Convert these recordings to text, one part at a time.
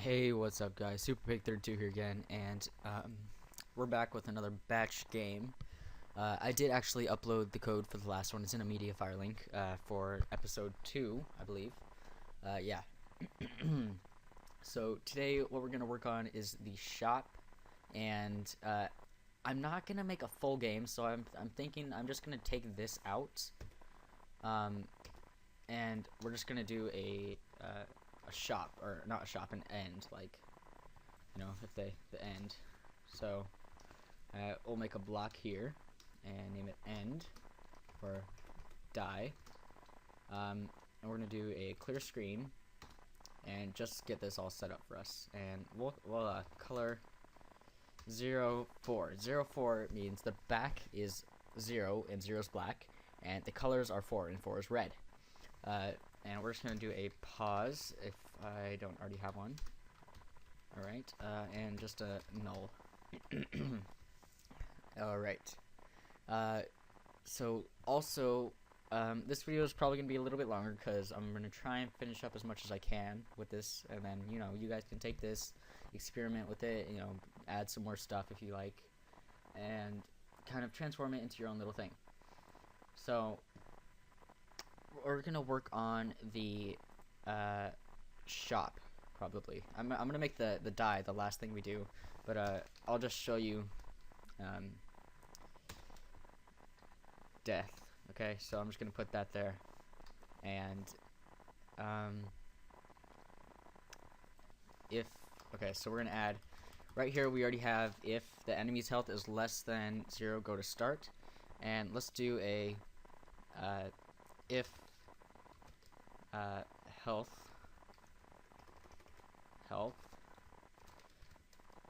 Hey, what's up, guys? SuperPig32 here again, and we're back with another batch game. I did actually upload the code for the last one. It's in a media file link for episode 2, I believe. Yeah. So today, what we're gonna work on is the shop, and I'm not gonna make a full game, so I'm thinking I'm just gonna take this out, um, and we're just gonna do a shop, or not a shop, an end, like, if the end. So we'll make a block here and name it end or die. And we're gonna do a clear screen and just get this all set up for us. And we'll color 04. 04 means the back is 0 and 0 is black, and the colors are 4 and 4 is red. And we're just gonna do a pause if I don't already have one. Alright, and just a null. Alright. So also, this video is probably gonna be a little bit longer because I'm gonna try and finish up as much as I can with this, and then you guys can take this, experiment with it, add some more stuff if you like, and kind of transform it into your own little thing. So we're gonna work on the shop. Probably. I'm gonna make the die the last thing we do, but I'll just show you death. Okay, so I'm just gonna put that there, and if so we're gonna add right here. We already have if the enemy's health is less than 0, go to start, and let's do a if health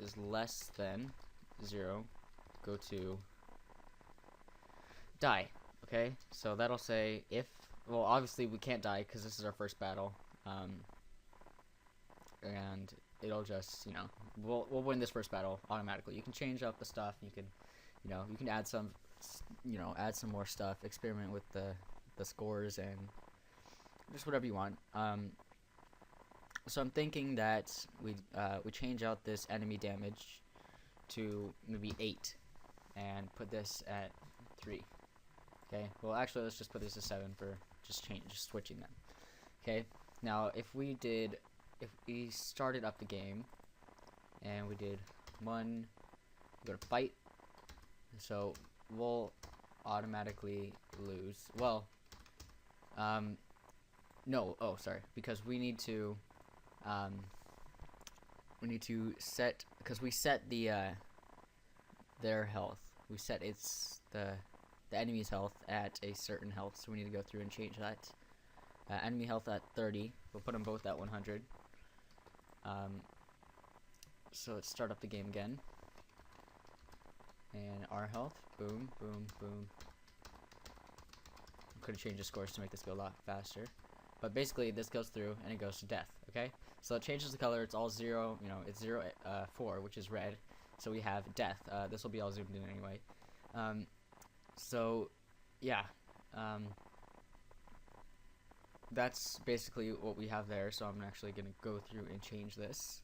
is less than 0, go to die. Okay, so that'll say if, well, obviously we can't die because this is our first battle, and it'll just, we'll win this first battle automatically. You can change up the stuff. You can, you can add some, add some more stuff. Experiment with the scores and just whatever you want. So I'm thinking that we change out this enemy damage to maybe 8 and put this at 3. Okay, well, actually, let's just put this at 7 for just switching them. Okay, now if we started up the game and we did 1, go to fight, so we'll automatically lose. Well, no, oh, sorry, because we need to set, because we set the their health. We set the enemy's health at a certain health, so we need to go through and change that. Enemy health at 30. We'll put them both at 100. So let's start up the game again. And our health, boom, boom, boom. Could have changed the scores to make this go a lot faster. But basically, this goes through and it goes to death. Okay, so it changes the color. It's all 0. It's 0, 4, which is red. So we have death. This will be all zoomed in anyway. So yeah, that's basically what we have there. So I'm actually gonna go through and change this.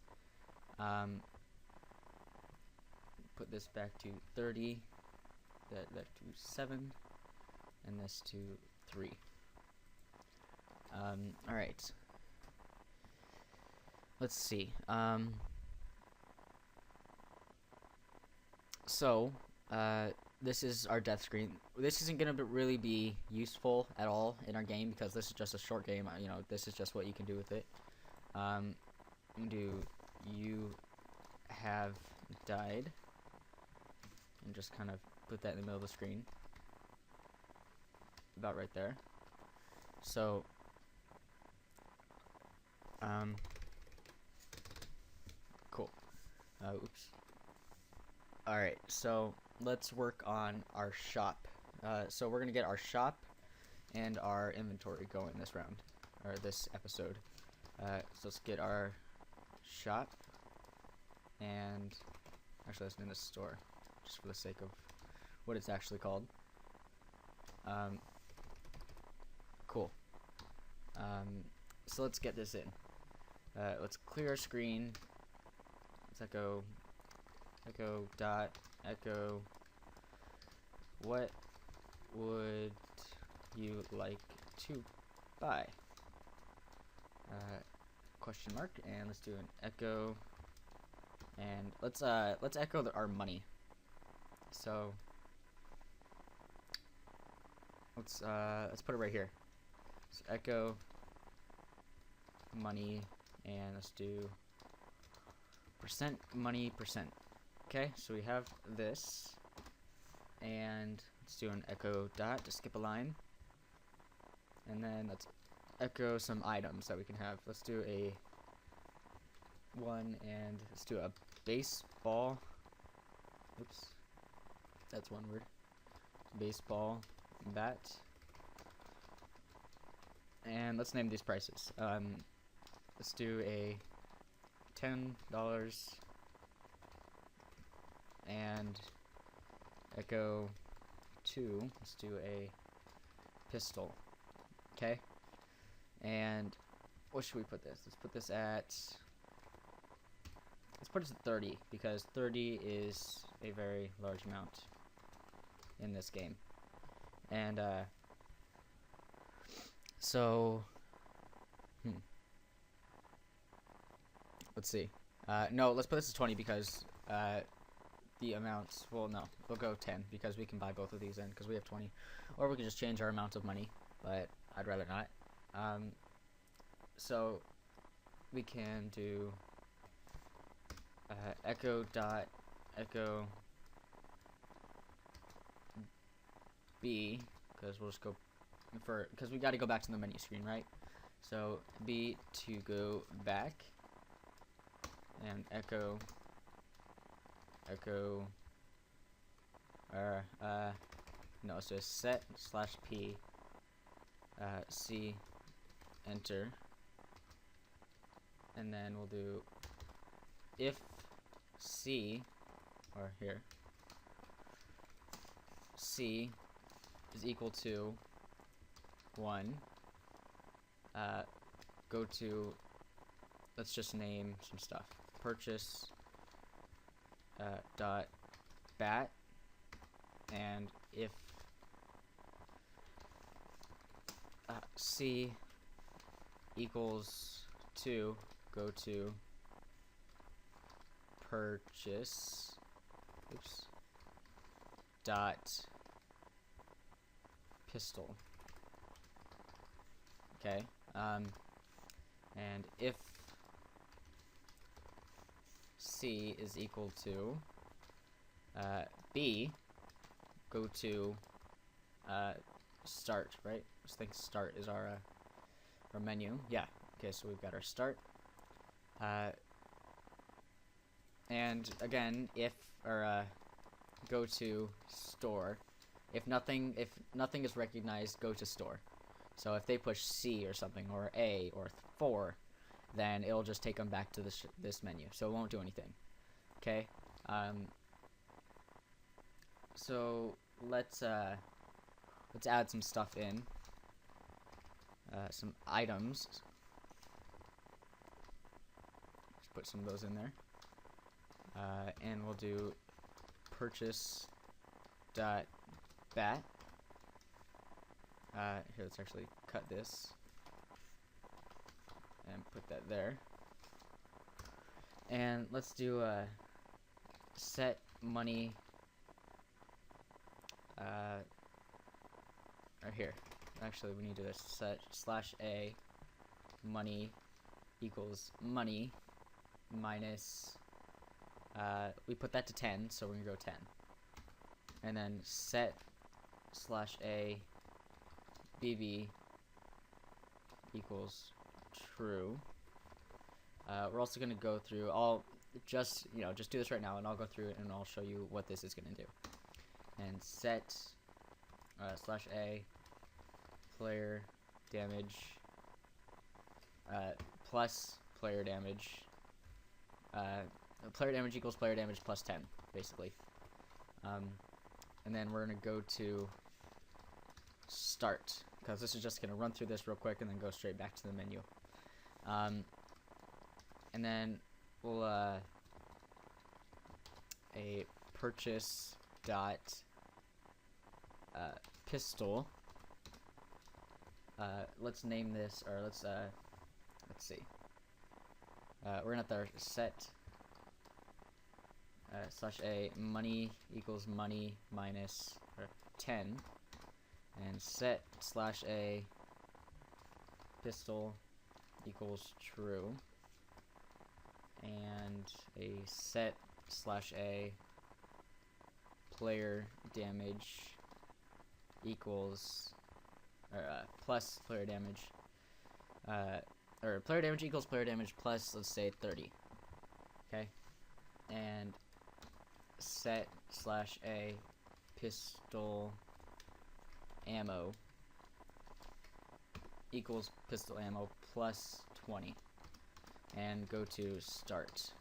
Put this back to 30. That to 7, and this to 3. All right. Let's see. So, this is our death screen. This isn't going to really be useful at all in our game because this is just a short game. This is just what you can do with it. I'm going to do you have died and just kind of put that in the middle of the screen. About right there. So, cool. Oops. Alright, so let's work on our shop. So we're gonna get our shop and our inventory going this round, or this episode. So let's get our shop, and actually let's name this store, just for the sake of what it's actually called. Cool. So let's get this in. Let's clear our screen. Let's echo dot echo. What would you like to buy? Question mark, and let's do an echo, and let's echo our money. So let's put it right here. So echo money, and let's do percent money percent. Okay, so we have this, and let's do an echo dot to skip a line, and then let's echo some items that we can have. Let's do a one, and let's do a baseball. Oops, that's one word. Baseball bat. And let's name these prices. Let's do a $10 and echo 2. Let's do a pistol. Okay. And what should we put this? Let's put this at, let's put it at 30, because 30 is a very large amount in this game. And so let's see. No, let's put this at 20, because the amounts, well, no, we'll go 10, because we can buy both of these in, because we have 20. Or we can just change our amount of money, but I'd rather not. So we can do echo dot echo B, because we'll just go for, because we got to go back to the menu screen, right? So B to go back, and echo no, it's just set /p C enter, and then we'll do if C, or here, C is equal to 1, go to, let's just name some stuff, purchase dot bat, and if C equals 2, go to purchase, oops, dot pistol. Okay, and if C is equal to B, go to start, right? I think start is our menu. Yeah. Okay, so we've got our start. And again, if, or go to store. If nothing is recognized, go to store. So if they push C or something, or A, or 4, then it'll just take them back to this menu. So it won't do anything. Okay. So let's add some stuff in. Some items. Let's put some of those in there. And we'll do purchase dot bat. Here, let's actually cut this and put that there. And let's do set money. Right here. Actually, we need to set /a money equals money minus. We put that to 10, so we're gonna go 10. And then set /a BB equals true. We're also gonna go through. I'll just do this right now, and I'll go through it, and I'll show you what this is gonna do. And set /a player damage plus player damage. Player damage equals player damage plus 10, basically. And then we're gonna go to start, because this is just gonna run through this real quick and then go straight back to the menu. and then we'll a purchase dot pistol. Let's name this, or let's see. We're gonna have to set slash a money equals money minus 10, and set slash a pistol equals true, and a set slash a player damage equals plus player damage, or player damage equals player damage plus, let's say, 30. Okay, and set slash a pistol ammo equals pistol ammo plus 20, and go to start.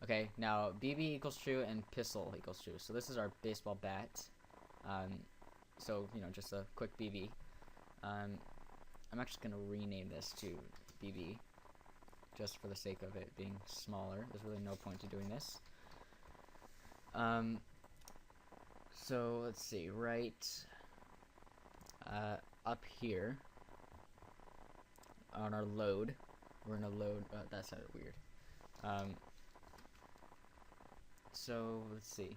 Okay, now BB equals true and pistol equals true. So this is our baseball bat. So, you know, just a quick BB. I'm actually going to rename this to BB, just for the sake of it being smaller. There's really no point to doing this. So let's see, right up here on our load, we're gonna load. That sounded weird. So let's see.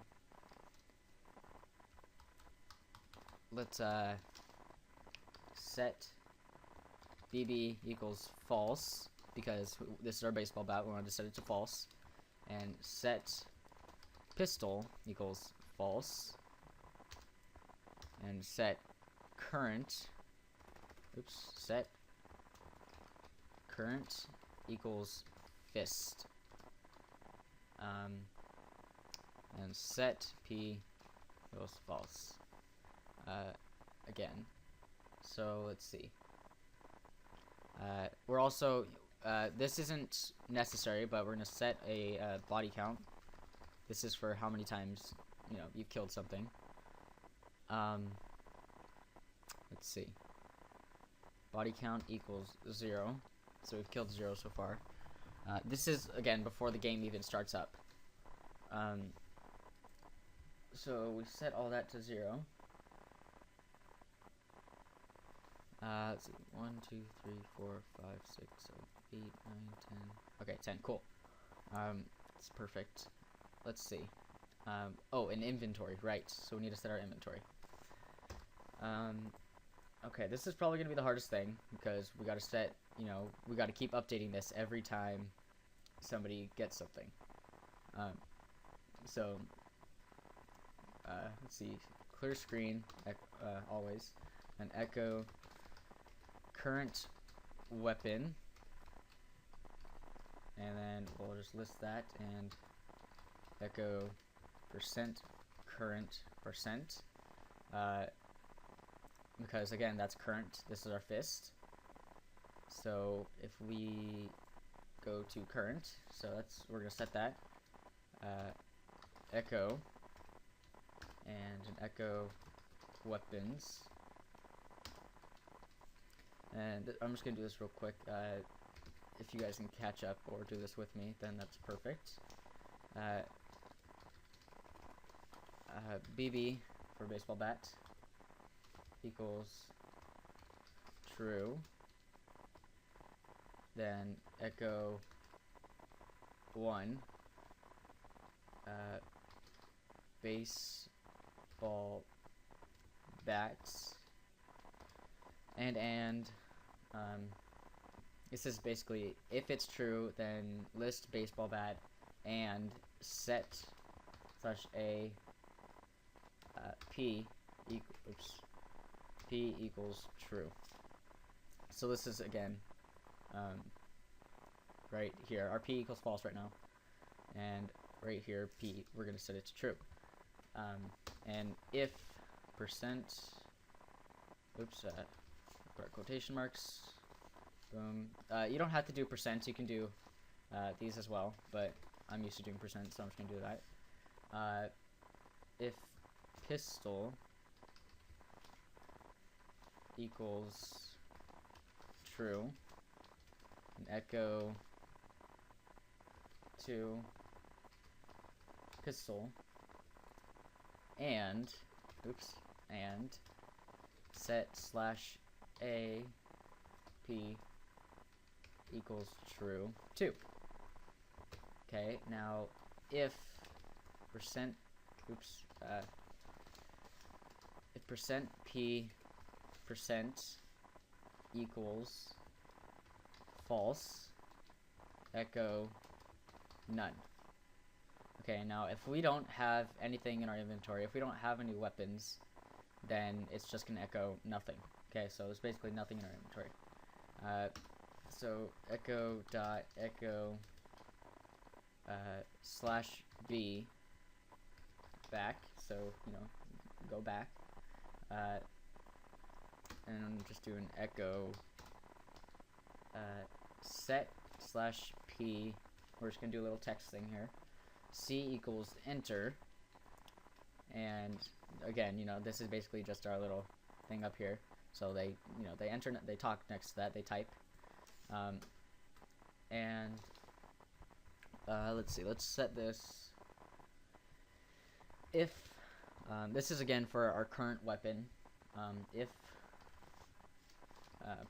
Let's set BB equals false, because this is our baseball bat. We want to set it to false, and set pistol equals false, and set current. Set current equals fist, and set P equals false. Again. So let's see. We're also this isn't necessary, but we're gonna set a body count. This is for how many times, you know, you've killed something. Let's see. Body count equals 0. So we've killed 0 so far. This is, again, before the game even starts up. So we set all that to 0. Let's see. 1, 2, 3, 4, 5, 6, 7, 8, 9, 10. Okay, 10. Cool. It's perfect. Let's see. Oh, an inventory. Right. So we need to set our inventory. Okay, this is probably gonna be the hardest thing, because we gotta set, you know, we gotta keep updating this every time somebody gets something. Let's see, clear screen, always, and echo current weapon, and then we'll just list that, and echo percent current percent, because again, that's current. This is our fist. So if we go to current, so we're gonna set that echo, and an echo weapons, and I'm just gonna do this real quick. If you guys can catch up or do this with me, then that's perfect. BB for baseball bat equals true, then echo 1, baseball bats, and this is basically, if it's true, then list baseball bat and set slash a p equals true. So this is, again, right here, our p equals false right now, and right here p, we're going to set it to true. And if percent, quotation marks, boom. You don't have to do percent, you can do these as well, but I'm used to doing percent, so I'm just going to do that. If pistol equals true, and echo to pistol and and set slash a p equals true 2. Okay, now if percent if percent p percent equals false, echo none. Okay, now if we don't have anything in our inventory, if we don't have any weapons, then it's just gonna echo nothing. Okay, so there's basically nothing in our inventory. So echo dot echo slash b back, so go back, and I'm just doing echo set slash p. We're just gonna do a little text thing here. C equals enter, and again, this is basically just our little thing up here. So they enter, they talk next to that, they type, and let's see, let's set this. If this is again for our current weapon, if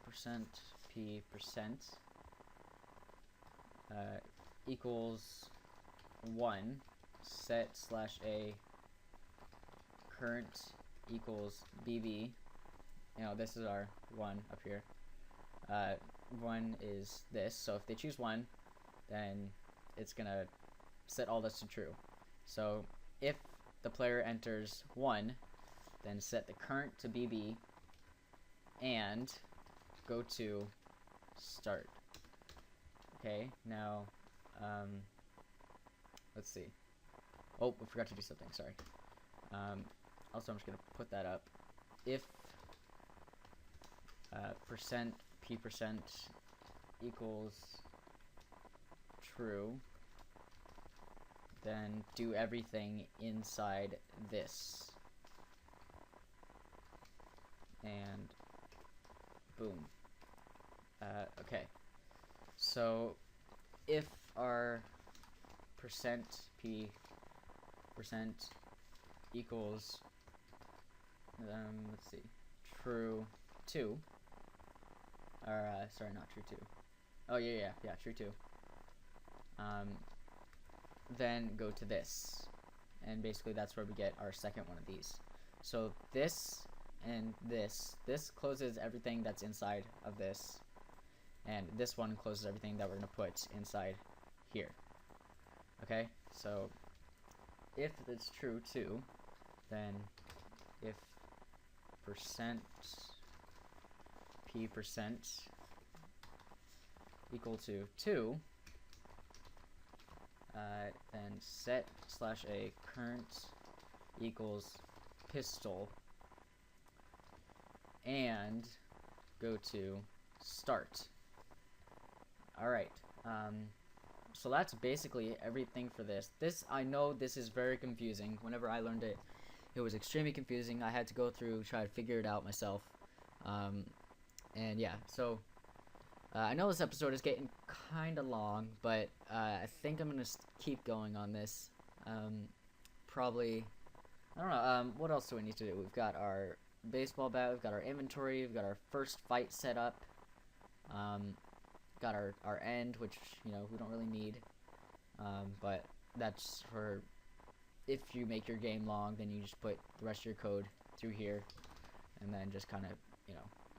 percent p percent equals 1, set slash a current equals bb. This is our 1 up here. 1 is this, so if they choose 1, then it's gonna set all this to true. So if the player enters 1, then set the current to bb and go to start. Okay, now let's see. Oh, we forgot to do something, sorry. Also, I'm just gonna put that up. If percent p percent equals true, then do everything inside this. And boom. Okay. So if our percent p percent equals let's see, true 2, or sorry, not true 2. Oh yeah, true 2. Then go to this, and basically that's where we get our second one of these. So this and this closes everything that's inside of this, and this one closes everything that we're gonna put inside here. Okay, so if it's true 2, then if percent p percent equal to 2, then set slash a current equals pistol and go to start. Alright, so that's basically everything for this. I know this is very confusing. Whenever I learned it, it was extremely confusing. I had to go through, try to figure it out myself. And yeah, so I know this episode is getting kind of long, but I think I'm going to keep going on this. Probably, I don't know, what else do we need to do? We've got our baseball bat, we've got our inventory, we've got our first fight set up. Got our end, which, we don't really need. But that's for if you make your game long, then you just put the rest of your code through here, and then just kind of,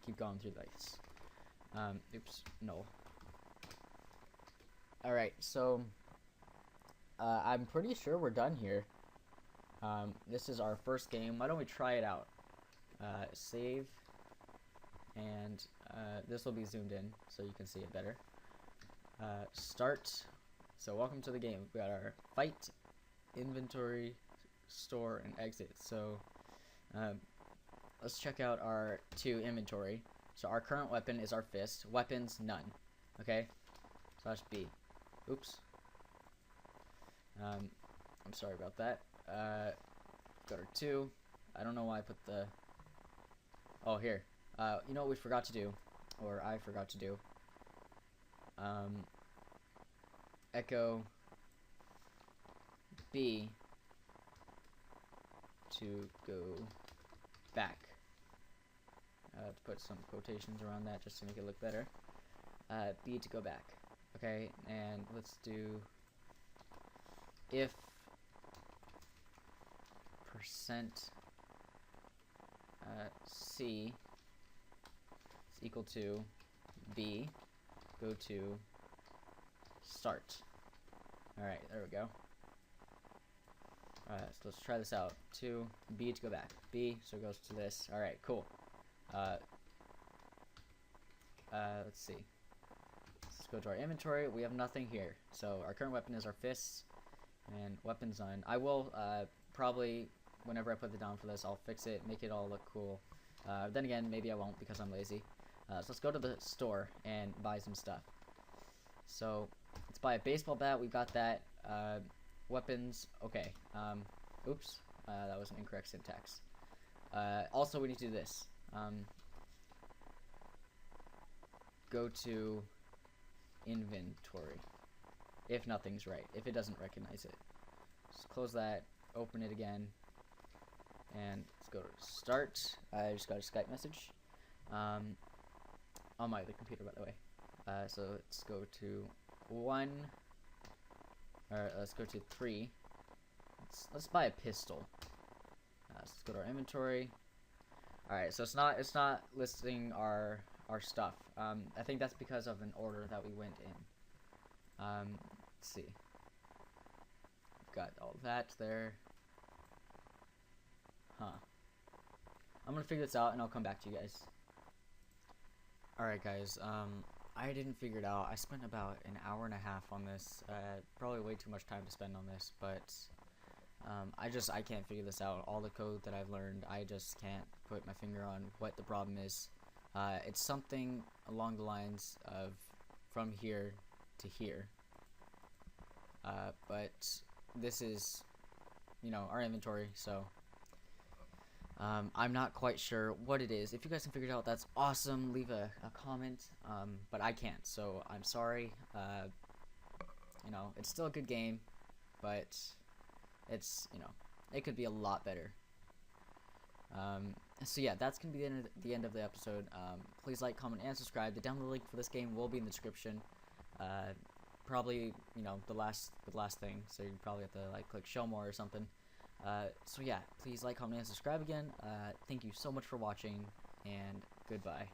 keep going through this. Oops, no. Alright, so I'm pretty sure we're done here. This is our first game. Why don't we try it out? Save, and this will be zoomed in so you can see it better. Start. So welcome to the game. We've got our fight, inventory, store, and exit. So let's check out our 2 inventory. So our current weapon is our fist. Weapons, none. Okay? Slash B. Oops. I'm sorry about that. Got our 2. I don't know why I put the... Oh, here. You know what we forgot to do? Or I forgot to do? Echo B to go back. To put some quotations around that just to make it look better. B to go back. Okay, and let's do if percent C is equal to B, go to start. Alright, there we go. Alright, so let's try this out. 2, B to go back. B, so it goes to this. Alright, cool. Let's see. Let's go to our inventory. We have nothing here. So our current weapon is our fists and weapons on. I will probably, whenever I put it down for this, I'll fix it, make it all look cool. Then again, maybe I won't because I'm lazy. So let's go to the store and buy some stuff. So let's buy a baseball bat. We got that. Weapons. Okay. Oops. That was an incorrect syntax. Also, we need to do this. Go to inventory. If nothing's right. If it doesn't recognize it. Just close that. Open it again. And let's go to start. I just got a Skype message. On my other computer, by the way. So let's go to 1. Or let's go to 3. Let's buy a pistol. So let's go to our inventory. Alright, so it's not listing our stuff. I think that's because of an order that we went in. Let's see. We've got all that there. Huh. I'm gonna figure this out and I'll come back to you guys. Alright guys, I didn't figure it out. I spent about an hour and a half on this. Probably way too much time to spend on this, but I can't figure this out. All the code that I've learned, I just can't put my finger on what the problem is. It's something along the lines of from here to here. But this is, you know, our inventory, so I'm not quite sure what it is. If you guys can figure it out, that's awesome. Leave a comment, but I can't, so I'm sorry. You know, it's still a good game, but it's, you know, it could be a lot better. So yeah, that's gonna be the end of the episode. Please like, comment, and subscribe. The download link for this game will be in the description. Probably, you know, the last thing, so you probably have to like click show more or something. So yeah, please like, comment, and subscribe again. Thank you so much for watching, and goodbye.